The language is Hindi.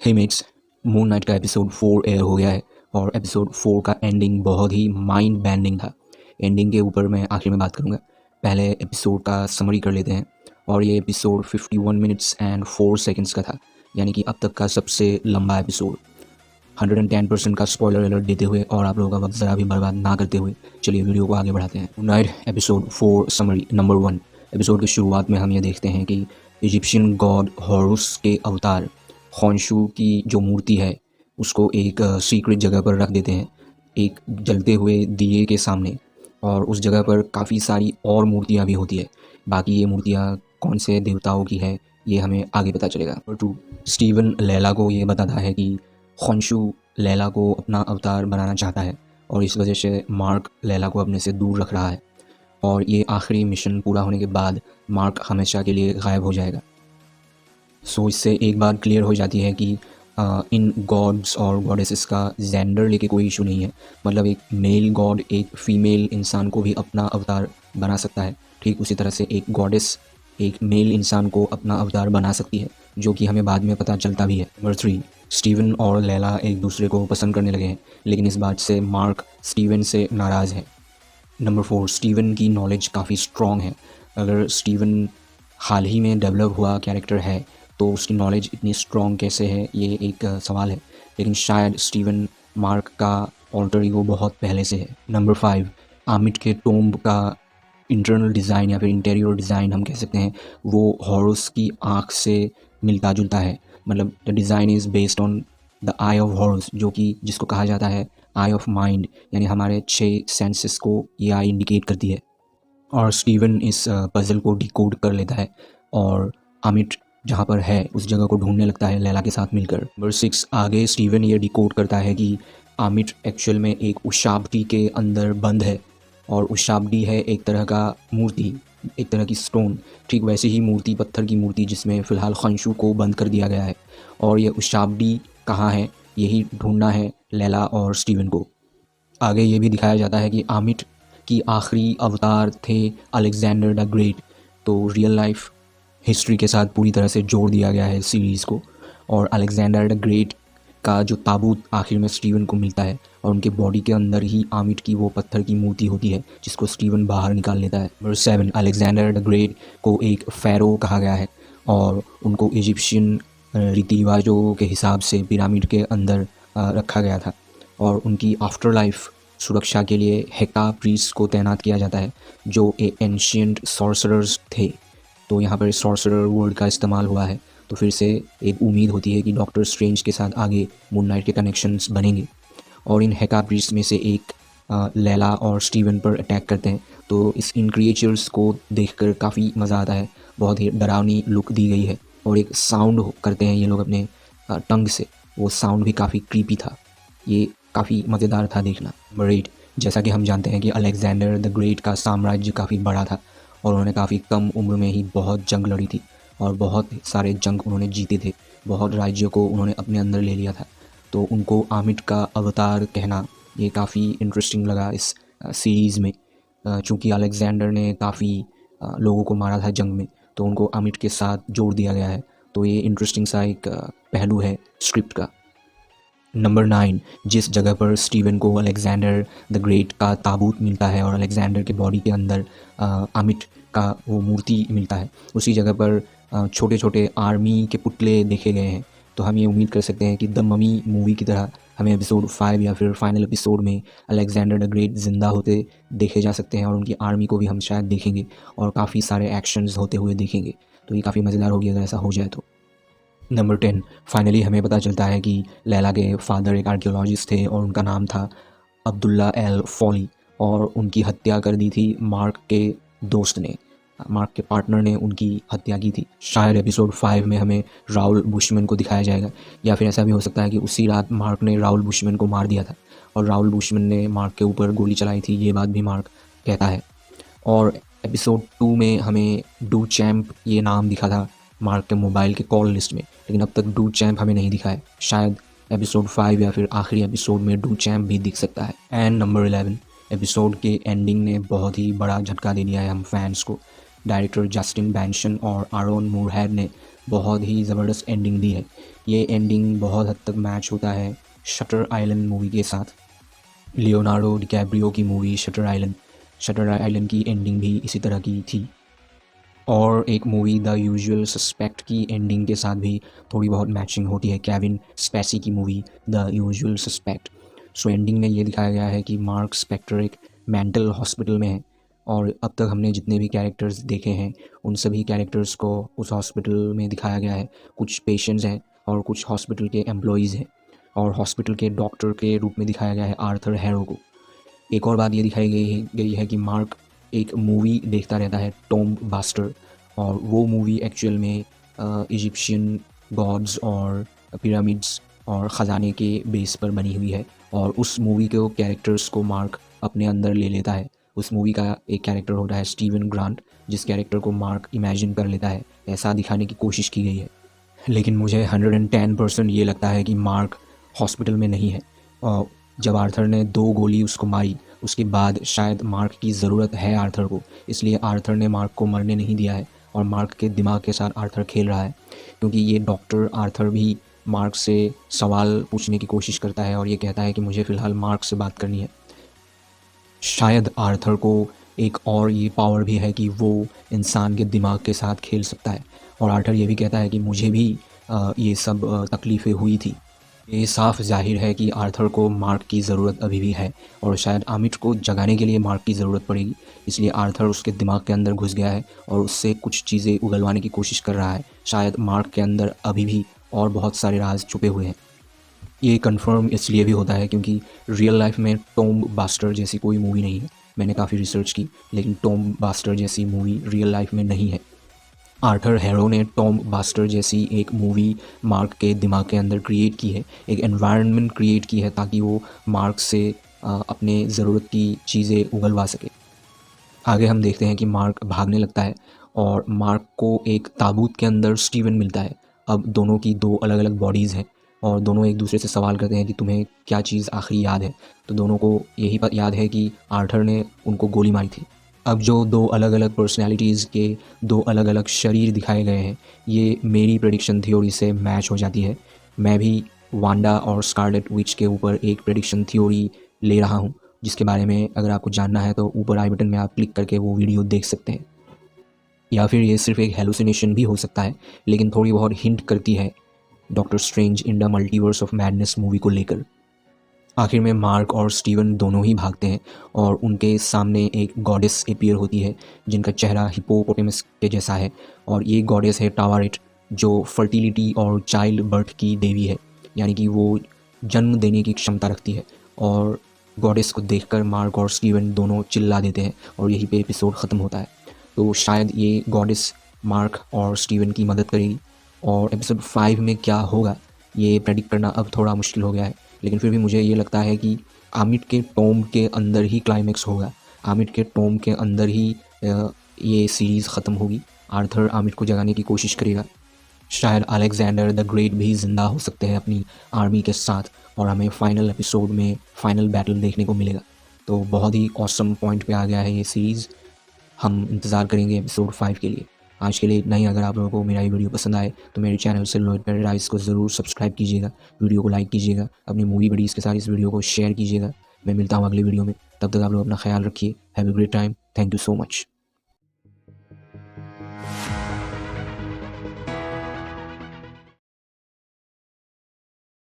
हे मेट्स, मून नाइट का एपिसोड 4 एयर हो गया है और एपिसोड 4 का एंडिंग बहुत ही माइंड बेंडिंग था। एंडिंग के ऊपर मैं आखिर में बात करूँगा। पहले एपिसोड का समरी कर लेते हैं और ये एपिसोड 51 मिनट्स एंड 4 सेकंड्स का था, यानी कि अब तक का सबसे लंबा एपिसोड। 110% का स्पॉइलर अलर्ट देते हुए और आप लोगों का वक्त ज़रा भी बर्बाद ना करते हुए चलिए वीडियो को आगे बढ़ाते हैं। Moon night episode 4 summary number 1। Episode की शुरुआत में हम ये देखते हैं कि इजिप्शियन गॉड हॉरुस के अवतार खॉन्शू की जो मूर्ति है उसको एक सीक्रेट जगह पर रख देते हैं, एक जलते हुए दिए के सामने, और उस जगह पर काफ़ी सारी और मूर्तियाँ भी होती है। बाकी ये मूर्तियाँ कौन से देवताओं की है ये हमें आगे पता चलेगा। नंबर 2, स्टीवन लैला को ये बताता है कि खॉन्शू लैला को अपना अवतार बनाना चाहता है और इस वजह से मार्क लैला को अपने से दूर रख रहा है और ये आखिरी मिशन पूरा होने के बाद मार्क हमेशा के लिए गायब हो जाएगा। सो इससे एक बात क्लियर हो जाती है कि इन गॉड्स और गॉडेसेस का जेंडर लेके कोई इशू नहीं है। मतलब एक मेल गॉड एक फीमेल इंसान को भी अपना अवतार बना सकता है, ठीक उसी तरह से एक गॉडेस एक मेल इंसान को अपना अवतार बना सकती है, जो कि हमें बाद में पता चलता भी है। नंबर 3, स्टीवन और लैला एक दूसरे को पसंद करने लगे हैं, लेकिन इस बात से मार्क स्टीवन से नाराज़ है। नंबर 4, स्टीवन की नॉलेज काफ़ी स्ट्रॉन्ग है। अगर स्टीवन हाल ही में डेवलप हुआ कैरेक्टर है तो उसकी नॉलेज इतनी स्ट्रॉन्ग कैसे है ये एक सवाल है, लेकिन शायद स्टीवन मार्क का ऑल्टर ईगो बहुत पहले से है। नंबर 5, आमिट के टोम्ब का इंटरनल डिज़ाइन या फिर इंटीरियर डिज़ाइन हम कह सकते हैं वो हॉरस की आँख से मिलता जुलता है। मतलब the design is based on the I of harrows, जो कि जिसको कहा जाता है आई ऑफ माइंड, यानी हमारे 6 सेंसेस को ये आई इंडिकेट करती है। और स्टीवन इस पज़ल को डिकोड कर लेता है और अमिट जहाँ पर है उस जगह को ढूंढने लगता है लैला के साथ मिलकर। नंबर 6, आगे स्टीवन ये डिकोड करता है कि अमिट एक्चुअल में एक उशाब्दी के अंदर बंद है और उशाब्दी है एक तरह का मूर्ति, एक तरह की स्टोन, ठीक वैसी ही मूर्ति, पत्थर की मूर्ति जिसमें फ़िलहाल खंशू को बंद कर दिया गया है। और ये उशाब्दी कहाँ है यही ढूंढना है लैला और स्टीवन को। आगे ये भी दिखाया जाता है कि आमिट की आखिरी अवतार थे अलेक्जेंडर द ग्रेट, तो रियल लाइफ हिस्ट्री के साथ पूरी तरह से जोड़ दिया गया है सीरीज़ को। और अलेक्जेंडर द ग्रेट का जो ताबूत आखिर में स्टीवन को मिलता है और उनके बॉडी के अंदर ही आमिट की वो पत्थर की मूर्ति होती है जिसको स्टीवन बाहर निकाल लेता है। नंबर 7, अलेक्जेंडर द ग्रेट को एक फ़ैरो कहा गया है और उनको इजिप्शियन रीति रिवाजों के हिसाब से पिरामिड के अंदर रखा गया था और उनकी आफ्टर लाइफ सुरक्षा के लिए हेका प्रीस्ट को तैनात किया जाता है जो एक एंशियंट सॉर्सरर्स थे। तो यहाँ पर सॉर्सरर वर्ड का इस्तेमाल हुआ है, तो फिर से एक उम्मीद होती है कि डॉक्टर स्ट्रेंज के साथ आगे मून नाइट के कनेक्शंस बनेंगे। और इन हेका प्रीस्ट में से एक लैला और स्टीवन पर अटैक करते हैं, तो इन क्रिएचर्स को देखकर काफ़ी मज़ा आता है। बहुत ही डरावनी लुक दी गई है और एक साउंड करते हैं ये लोग अपने टंग से, वो साउंड भी काफ़ी क्रीपी था। ये काफ़ी मज़ेदार था देखना। नंबर 8, जैसा कि हम जानते हैं कि अलेक्जेंडर द ग्रेट का साम्राज्य काफ़ी बड़ा था और उन्होंने काफ़ी कम उम्र में ही बहुत जंग लड़ी थी और बहुत सारे जंग उन्होंने जीते थे, बहुत राज्यों को उन्होंने अपने अंदर ले लिया था। तो उनको आमिट का अवतार कहना ये काफ़ी इंटरेस्टिंग लगा इस सीरीज़ में, चूँकि अलेक्जेंडर ने काफ़ी लोगों को मारा था जंग में, तो उनको आमिट के साथ जोड़ दिया गया है। तो ये इंटरेस्टिंग सा एक पहलू है स्क्रिप्ट का। नंबर 9, जिस जगह पर स्टीवन को अलेक्जेंडर द ग्रेट का ताबूत मिलता है और अलेक्जेंडर के बॉडी के अंदर आमिट का वो मूर्ति मिलता है, उसी जगह पर छोटे छोटे आर्मी के पुतले देखे गए हैं। तो हम ये उम्मीद कर सकते हैं कि द ममी मूवी की तरह हमें एपिसोड 5 या फिर फाइनल एपिसोड में अलेक्जेंडर द ग्रेट ज़िंदा होते देखे जा सकते हैं और उनकी आर्मी को भी हम शायद देखेंगे और काफ़ी सारे एक्शंस होते हुए देखेंगे। तो ये काफ़ी मज़ेदार होगी अगर ऐसा हो जाए तो। नंबर 10, फाइनली हमें पता चलता है कि लैला के फादर एक आर्कियोलॉजिस्ट थे और उनका नाम था अब्दुल्ला एल फॉली और उनकी हत्या कर दी थी मार्क के दोस्त ने, मार्क के पार्टनर ने उनकी हत्या की थी। शायद एपिसोड 5 में हमें राउल बुशमैन को दिखाया जाएगा, या फिर ऐसा भी हो सकता है कि उसी रात मार्क ने राउल बुशमैन को मार दिया था और राउल बुशमैन ने मार्क के ऊपर गोली चलाई थी, ये बात भी मार्क कहता है। और एपिसोड 2 में हमें डू चैम्प ये नाम दिखा था मार्क के मोबाइल के कॉल लिस्ट में, लेकिन अब तक डू चैम्प हमें नहीं दिखा है। शायद एपिसोड 5 या फिर आखिरी एपिसोड में डू चैम्प भी दिख सकता है। एंड नंबर 11, एपिसोड के एंडिंग ने बहुत ही बड़ा झटका दे दिया है हम फैंस को, डायरेक्टर जस्टिन बेंसन और आरोन मूरहेड ने बहुत ही ज़बरदस्त एंडिंग दी है। ये एंडिंग बहुत हद तक मैच होता है शटर आइलैंड मूवी के साथ। लियोनार्डो डिकैप्रियो की मूवी शटर आइलैंड की एंडिंग भी इसी तरह की थी। और एक मूवी द यूजुअल सस्पेक्ट की एंडिंग के साथ भी थोड़ी बहुत मैचिंग होती है, केविन स्पेसी की movie the usual suspect. So ending में ये दिखाया गया है कि मार्क स्पेक्टर एक मेंटल हॉस्पिटल में है और अब तक हमने जितने भी कैरेक्टर्स देखे हैं उन सभी कैरेक्टर्स को उस हॉस्पिटल में दिखाया गया है। कुछ पेशेंट्स हैं और कुछ हॉस्पिटल के एम्प्लॉयज़ हैं और हॉस्पिटल के डॉक्टर के रूप में दिखाया गया है आर्थर हैरो को। एक और बात ये दिखाई गई है कि मार्क एक मूवी देखता रहता है टॉम्ब बास्टर, और वो मूवी एक्चुअल में इजिप्शियन गॉड्स और पिरामिड्स और ख़जाने के बेस पर बनी हुई है और उस मूवी के कैरेक्टर्स को मार्क अपने अंदर ले लेता है। उस मूवी का एक कैरेक्टर होता है स्टीवन ग्रांट, जिस कैरेक्टर को मार्क इमेजिन कर लेता है, ऐसा दिखाने की कोशिश की गई है। लेकिन मुझे 110% ये लगता है कि मार्क हॉस्पिटल में नहीं है। और जब आर्थर ने 2 गोली उसको मारी उसके बाद शायद मार्क की ज़रूरत है आर्थर को, इसलिए आर्थर ने मार्क को मरने नहीं दिया है और मार्क के दिमाग के साथ आर्थर खेल रहा है। क्योंकि ये डॉक्टर आर्थर भी मार्क से सवाल पूछने की कोशिश करता है और ये कहता है कि मुझे फ़िलहाल मार्क से बात करनी है। शायद आर्थर को एक और ये पावर भी है कि वो इंसान के दिमाग के साथ खेल सकता है और आर्थर ये भी कहता है कि मुझे भी ये सब तकलीफ़ें हुई थी। ये साफ जाहिर है कि आर्थर को मार्क की ज़रूरत अभी भी है और शायद आमिट को जगाने के लिए मार्क की ज़रूरत पड़ेगी, इसलिए आर्थर उसके दिमाग के अंदर घुस गया है और उससे कुछ चीज़ें उगलवाने की कोशिश कर रहा है। शायद मार्क के अंदर अभी भी और बहुत सारे राज छुपे हुए हैं। ये कंफर्म इसलिए भी होता है क्योंकि रियल लाइफ में टॉम्ब बास्टर जैसी कोई मूवी नहीं है। मैंने काफ़ी रिसर्च की, लेकिन टॉम्ब बास्टर जैसी मूवी रियल लाइफ में नहीं है। आर्थर हैरो ने टॉम्ब बास्टर जैसी एक मूवी मार्क के दिमाग के अंदर क्रिएट की है, एक एनवायरनमेंट क्रिएट की है ताकि वो मार्क से अपने ज़रूरत की चीज़ें उगलवा सके। आगे हम देखते हैं कि मार्क भागने लगता है और मार्क को एक ताबूत के अंदर स्टीवन मिलता है। अब दोनों की 2 अलग अलग बॉडीज़ हैं और दोनों एक दूसरे से सवाल करते हैं कि तुम्हें क्या चीज़ आखिरी याद है। तो दोनों को यही याद है कि आर्थर ने उनको गोली मारी थी। अब जो 2 अलग अलग पर्सनैलिटीज़ के 2 अलग अलग शरीर दिखाए गए हैं, ये मेरी प्रेडिक्शन थ्योरी से मैच हो जाती है। मैं भी वांडा और स्कारलेट विच के ऊपर एक प्रेडिक्शन थ्योरी ले रहा हूँ, जिसके बारे में अगर आपको जानना है तो ऊपर आई बटन में आप क्लिक करके वो वीडियो देख सकते हैं। या फिर ये सिर्फ एक हेलुसिनेशन भी हो सकता है, लेकिन थोड़ी बहुत हिंट करती है doctor strange in the multiverse of madness movie को लेकर। आखिर में मार्क और स्टीवन दोनों ही भागते हैं और उनके सामने एक गॉडेस अपीयर होती है जिनका चेहरा हिप्पोपोटेमस के जैसा है, और ये गॉडेस है टावारेट, जो फर्टिलिटी और चाइल्ड बर्थ की देवी है, यानी कि वो जन्म देने की क्षमता रखती है। और गॉडेस को देखकर मार्क और स्टीवन दोनों चिल्ला देते हैं और यहीं पे एपिसोड ख़त्म होता है। तो शायद ये गॉडेस मार्क और स्टीवन की मदद करेगी। और एपिसोड 5 में क्या होगा ये प्रेडिक्ट करना अब थोड़ा मुश्किल हो गया है, लेकिन फिर भी मुझे ये लगता है कि आमिट के टॉम्ब के अंदर ही क्लाइमेक्स होगा। आमिट के टॉम्ब के अंदर ही ये सीरीज़ ख़त्म होगी। आर्थर आमिट को जगाने की कोशिश करेगा। शायद अलेक्जेंडर द ग्रेट भी ज़िंदा हो सकते हैं अपनी आर्मी के साथ और हमें फाइनल एपिसोड में फाइनल बैटल देखने को मिलेगा। तो बहुत ही ऑसम पॉइंट पे आ गया है ये सीरीज़। हम इंतज़ार करेंगे एपिसोड 5 के लिए। आज के लिए इतना ही। अगर आप लोगों को मेरा ये वीडियो पसंद आए तो मेरे चैनल सेलुलॉइड पैराडाइज को ज़रूर सब्सक्राइब कीजिएगा, वीडियो को लाइक कीजिएगा, अपनी मूवी बडीज़ के साथ इस वीडियो को शेयर कीजिएगा। मैं मिलता हूँ अगले वीडियो में, तब तक आप लोग अपना ख्याल रखिए। Have a great time. Thank you so much.